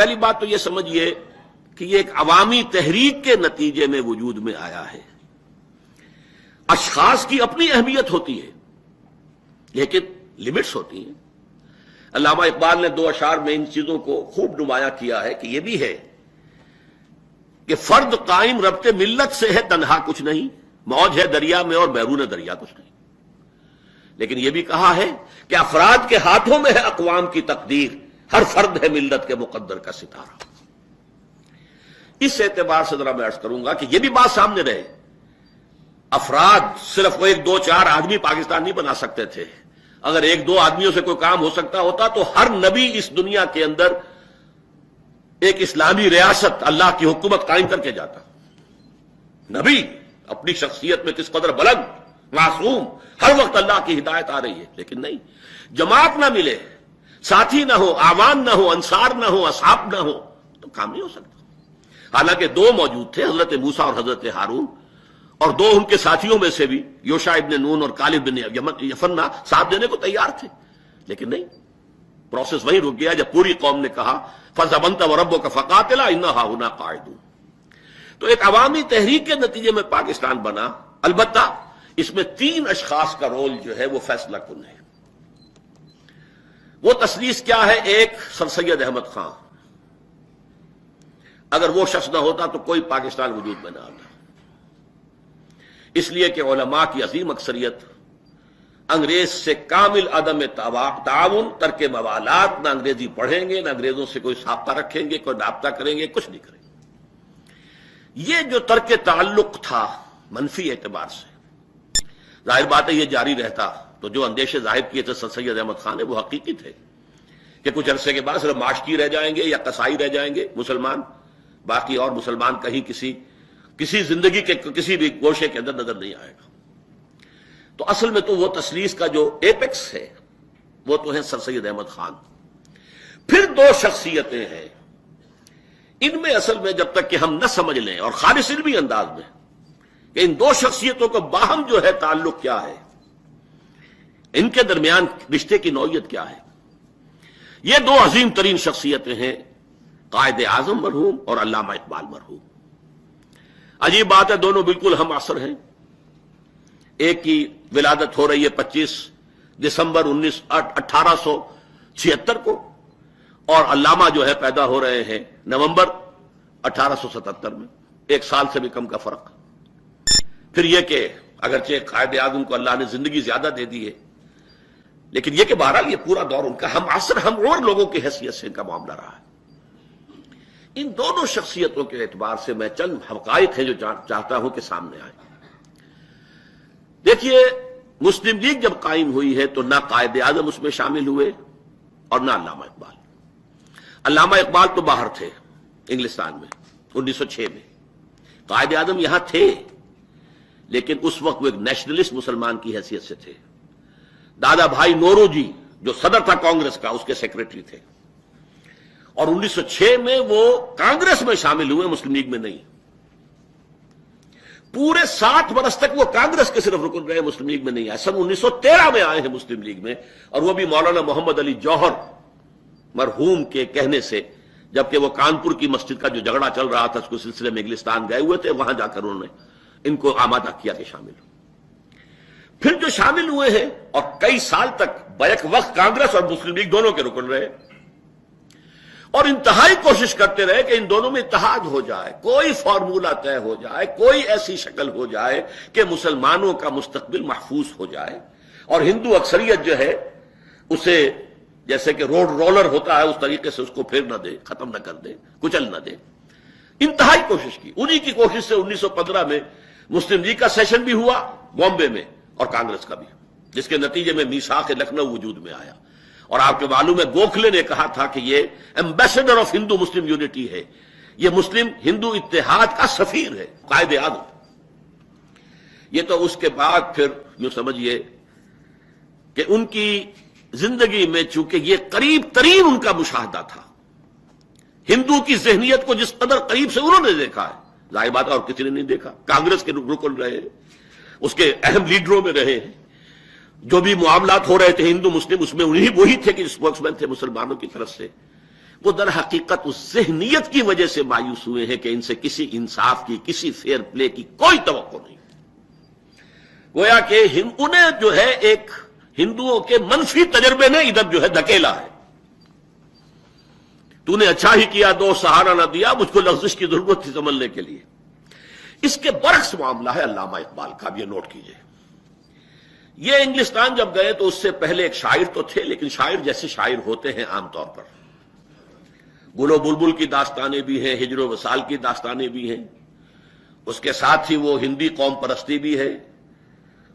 پہلی بات تو یہ سمجھیے کہ یہ ایک عوامی تحریک کے نتیجے میں وجود میں آیا ہے. اشخاص کی اپنی اہمیت ہوتی ہے لیکن لمٹس ہوتی ہیں. علامہ اقبال نے 2 اشعار میں ان چیزوں کو خوب نمایاں کیا ہے کہ یہ بھی ہے کہ فرد قائم ربط ملت سے ہے تنہا کچھ نہیں، موج ہے دریا میں اور بیرون دریا کچھ نہیں. لیکن یہ بھی کہا ہے کہ افراد کے ہاتھوں میں ہے اقوام کی تقدیر، ہر فرد ہے ملت کے مقدر کا ستارہ. اس اعتبار سے ذرا میں عرض کروں گا کہ یہ بھی بات سامنے رہے، افراد صرف وہ 1 2 4 آدمی پاکستان نہیں بنا سکتے تھے. اگر 1 2 آدمیوں سے کوئی کام ہو سکتا ہوتا تو ہر نبی اس دنیا کے اندر ایک اسلامی ریاست، اللہ کی حکومت قائم کر کے جاتا. نبی اپنی شخصیت میں کس قدر بلند، معصوم، ہر وقت اللہ کی ہدایت آ رہی ہے. لیکن نہیں، جماعت نہ ملے، ساتھی نہ ہو، اعوان نہ ہو، انصار نہ ہو، اصحاب نہ ہو تو کام نہیں ہو سکتا. حالانکہ 2 موجود تھے، حضرت موسیٰ اور حضرت ہارون، اور 2 ان کے ساتھیوں میں سے بھی یوشع ابن نون اور کالب بن یفنہ ساتھ دینے کو تیار تھے. لیکن نہیں، پروسیس وہیں رک گیا جب پوری قوم نے کہا فَذَهَبْتَ وَرَبُّكَ فَقَاتِلَا إِنَّا هَاهُنَا قَاعِدُونَ. تو ایک عوامی تحریک کے نتیجے میں پاکستان بنا. البتہ اس میں 3 اشخاص کا رول جو ہے وہ فیصلہ کن ہے. وہ تسلیس کیا ہے؟ ایک سر سید احمد خان. اگر وہ شخص نہ ہوتا تو کوئی پاکستان وجود میں نہ آتا. اس لیے کہ علماء کی عظیم اکثریت انگریز سے کامل عدم تعاون، ترک موالات، نہ انگریزی پڑھیں گے، نہ انگریزوں سے کوئی سابقہ رکھیں گے، کوئی رابطہ کریں گے، کچھ نہیں کریں گے. یہ جو ترک تعلق تھا منفی اعتبار سے، ظاہر بات ہے یہ جاری رہتا تو جو اندیشے ظاہر کیے تھے سر سید احمد خان نے وہ حقیقی تھے کہ کچھ عرصے کے بعد صرف ماشکی رہ جائیں گے یا قصائی رہ جائیں گے مسلمان، باقی اور مسلمان کہیں کسی زندگی کے کسی بھی گوشے کے اندر نظر نہیں آئے گا. تو اصل میں تو وہ تسلیس کا جو ایپیکس ہے وہ تو ہے سر سید احمد خان. پھر 2 شخصیتیں ہیں، ان میں اصل میں جب تک کہ ہم نہ سمجھ لیں اور خالص علمی انداز میں کہ ان 2 شخصیتوں کو باہم جو ہے تعلق کیا ہے، ان کے درمیان رشتے کی نوعیت کیا ہے. یہ 2 عظیم ترین شخصیتیں ہیں، قائد اعظم مرحوم اور علامہ اقبال مرحوم. عجیب بات ہے، دونوں بالکل ہم عصر ہیں. ایک کی ولادت ہو رہی ہے 25 دسمبر 1876 کو، اور علامہ جو ہے پیدا ہو رہے ہیں نومبر 1877 میں. 1 سال سے بھی کم کا فرق. پھر یہ کہ اگرچہ قائد اعظم کو اللہ نے زندگی زیادہ دے دی ہے، لیکن یہ کہ بہرحال یہ پورا دور ان کا ہم عصر ہم اور لوگوں کی حیثیت سے ان کا معاملہ رہا ہے. ان دونوں شخصیتوں کے اعتبار سے میں چند حقائق ہیں جو چاہتا ہوں کہ سامنے آئے. دیکھیے، مسلم لیگ جب قائم ہوئی ہے تو نہ قائد اعظم اس میں شامل ہوئے اور نہ علامہ اقبال. علامہ اقبال تو باہر تھے انگلستان میں 1906 میں. قائد اعظم یہاں تھے لیکن اس وقت وہ ایک نیشنلسٹ مسلمان کی حیثیت سے تھے. دادا بھائی نورو جی جو صدر تھا کانگریس کا، اس کے سیکریٹری تھے، اور 1906 میں وہ کانگریس میں شامل ہوئے، مسلم لیگ میں نہیں. پورے 7 برس تک وہ کانگریس کے صرف رکن رہے، مسلم لیگ میں نہیں آئے. سن 1913 میں آئے ہیں مسلم لیگ میں، اور وہ بھی مولانا محمد علی جوہر مرحوم کے کہنے سے، جبکہ وہ کانپور کی مسجد کا جو جھگڑا چل رہا تھا اس کو سلسلے میں انگلستان گئے ہوئے تھے، وہاں جا کر انہوں نے ان کو آمادہ کیا کہ شامل ہو. پھر جو شامل ہوئے ہیں اور کئی سال تک بیک وقت کانگریس اور مسلم لیگ دونوں کے رکن رہے، اور انتہائی کوشش کرتے رہے کہ ان دونوں میں اتحاد ہو جائے، کوئی فارمولہ طے ہو جائے، کوئی ایسی شکل ہو جائے کہ مسلمانوں کا مستقبل محفوظ ہو جائے، اور ہندو اکثریت جو ہے اسے جیسے کہ روڈ رولر ہوتا ہے اس طریقے سے اس کو پھیر نہ دے، ختم نہ کر دے، کچل نہ دے. انتہائی کوشش کی. انہی کی کوشش سے 1915 میں مسلم لیگ کا سیشن بھی ہوا بامبے میں اور کانگریس کا بھی، جس کے نتیجے میں میثاق لکھنؤ وجود میں آیا. اور آپ کو معلوم ہے گوکھلے نے کہا تھا کہ یہ ambassador of Hindu Muslim unity ہے، یہ مسلم ہندو اتحاد کا سفیر ہے، قائد اعظم. یہ تو اس کے بعد پھر یوں سمجھیے کہ ان کی زندگی میں چونکہ یہ قریب ترین ان کا مشاہدہ تھا، ہندو کی ذہنیت کو جس قدر قریب سے انہوں نے دیکھا ہے، ظاہر بات ہے اور کسی نے نہیں دیکھا. کانگریس کے رکن رہے، اس کے اہم لیڈروں میں رہے ہیں، جو بھی معاملات ہو رہے تھے ہندو مسلم اس میں وہی تھے کہ اسپوکس مین تھے مسلمانوں کی طرف سے. وہ در حقیقت اس ذہنیت کی وجہ سے مایوس ہوئے ہیں کہ ان سے کسی انصاف کی، کسی فیئر پلے کی کوئی توقع نہیں. گویا کہ انہیں جو ہے ایک ہندوؤں کے منفی تجربے نے ادھر جو ہے دھکیلا ہے. تو نے اچھا ہی کیا، دو سہارا نہ دیا، مجھ کو لغزش کی ضرورت تھی سنبھلنے کے لیے. اس کے برعکس معاملہ ہے علامہ اقبال کا، اب یہ نوٹ کیجئے. یہ انگلستان جب گئے تو اس سے پہلے ایک شاعر تو تھے، لیکن شاعر جیسے شاعر ہوتے ہیں عام طور پر، گل و بلبل کی داستانیں بھی ہیں، ہجر و وصال کی داستانیں بھی ہیں، اس کے ساتھ ہی وہ ہندی قوم پرستی بھی ہے،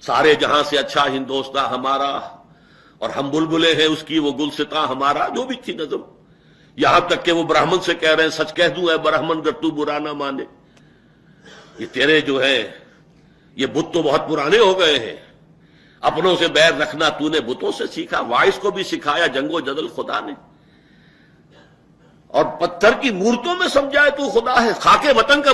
سارے جہاں سے اچھا ہندوستاں ہمارا، اور ہم بلبلے ہیں اس کی وہ گلستاں ہمارا، جو بھی تھی نظم. یہاں تک کہ وہ برہمن سے کہہ رہے ہیں سچ کہہ دوں اے برہمن گر تو برا نہ مانے، یہ تیرے جو ہے یہ بت تو بہت پرانے ہو گئے ہیں، اپنوں سے بیر رکھنا تو نے بتوں سے سیکھا. وائس کو بھی سکھایا جنگ و جدل خدا نے، اور پتھر کی مورتوں میں سمجھائے تو خدا ہے. خاک وطن کا